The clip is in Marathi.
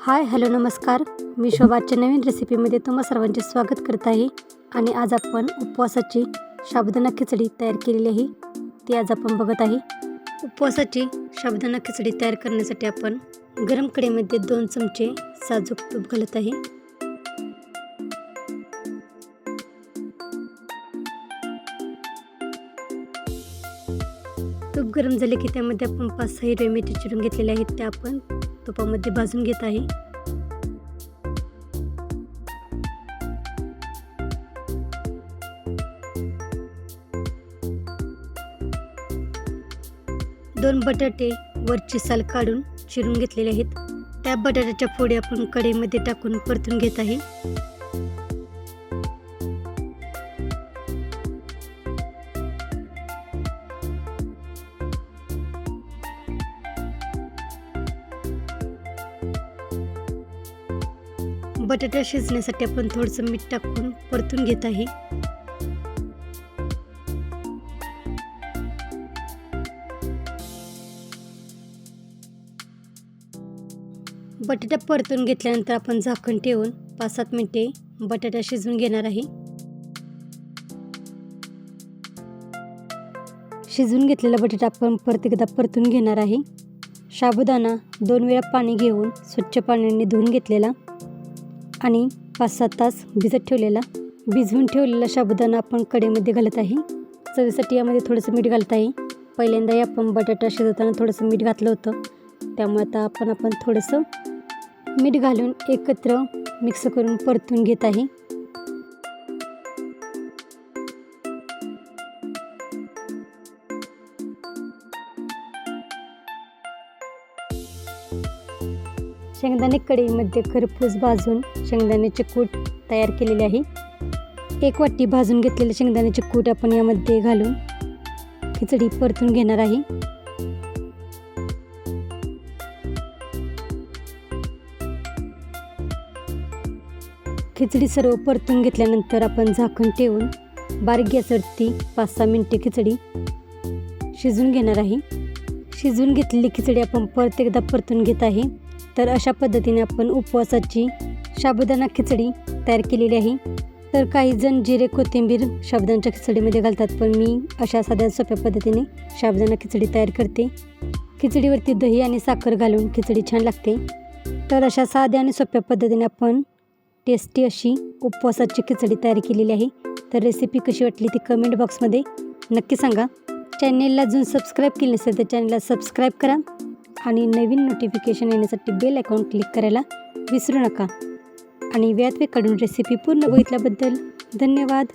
हाय हॅलो नमस्कार. मी शोभाच्या नवीन रेसिपीमध्ये तुम्हा सर्वांचे स्वागत करत आहे. आणि आज आपण उपवासाची साबुदाणा खिचडी तयार केलेली आहे, ती आज आपण बघत आहे. उपवासाची साबुदाणा खिचडी तयार करण्यासाठी आपण गरम कढईमध्ये 2 चमचे साजूक तूप घालत आहे. तूप गरम झाले की त्यामध्ये आपण 5-6 हिरव्या मिरच्या चिरून घेतलेल्या आहेत, त्या आपण तुपामध्ये भाजून घेत आहे. दोन बटाटे वरची साल काढून चिरून घेतलेले आहेत, त्या बटाट्याच्या फोडी आपण कढईमध्ये टाकून परतून घेत आहे. बटाटा शिजण्यासाठी आपण थोडंसं मीठ टाकून परतून घेत आहे. बटाटा परतून घेतल्यानंतर आपण झाकण ठेवून 5-7 मिनिटे बटाटा शिजवून घेणार आहे. शिजवून घेतलेला बटाटा आपण परत एकदा परतून घेणार आहे. साबुदाणा 2 वेळा पाणी घेऊन स्वच्छ पाण्याने धुवून घेतलेला आणि 5-7 तास भिजवून ठेवलेला साबुदाणा आपण कढईमध्ये घालत आहे. चवीसाठी यामध्ये थोडंसं मीठ घालत आहे. पहिल्यांदाही आपण बटाटा शिजवताना थोडंसं मीठ घातलं होतं, त्यामुळे आता आपण थोडंसं मीठ घालून एकत्र मिक्स करून परतून घेत आहे. शेंगदाणे कढईमध्ये खरपूस भाजून शेंगदाण्याचे कूट तयार केलेले आहे. 1 वाटी भाजून घेतलेले शेंगदाण्याचे कूट आपण यामध्ये घालून खिचडी परतून घेणार आहे. खिचडी सर्व परतून घेतल्यानंतर आपण झाकण ठेवून बारीक गॅसवरती 5-6 मिनिटे खिचडी शिजवून घेणार आहे. शिजवून घेतलेली खिचडी आपण परत एकदा परतून घेत आहे. तर अशा पद्धतीने आपण उपवासाची साबुदाणा खिचडी तयार केलेली आहे. तर काही जण जिरे कोथिंबीर साबुदाण्याच्या खिचडीमध्ये घालतात, पण मी अशा साध्या सोप्या पद्धतीने साबुदाणा खिचडी तयार करते. खिचडीवरती दही आणि साखर घालून खिचडी छान लागते. तर अशा साध्या आणि सोप्या पद्धतीने आपण टेस्टी अशी उपवासाची खिचडी तयार केलेली आहे. तर रेसिपी कशी वाटली ती कमेंट बॉक्समध्ये नक्की सांगा. चॅनेलला अजून सबस्क्राईब केले नसेल तर चॅनेलला सबस्क्राईब करा आणि नवीन नोटिफिकेशन येण्यासाठी बेल आयकॉन क्लिक करायला विसरू नका. आणि वेळात वेळ काढून रेसिपी पूर्ण बघितल्याबद्दल धन्यवाद.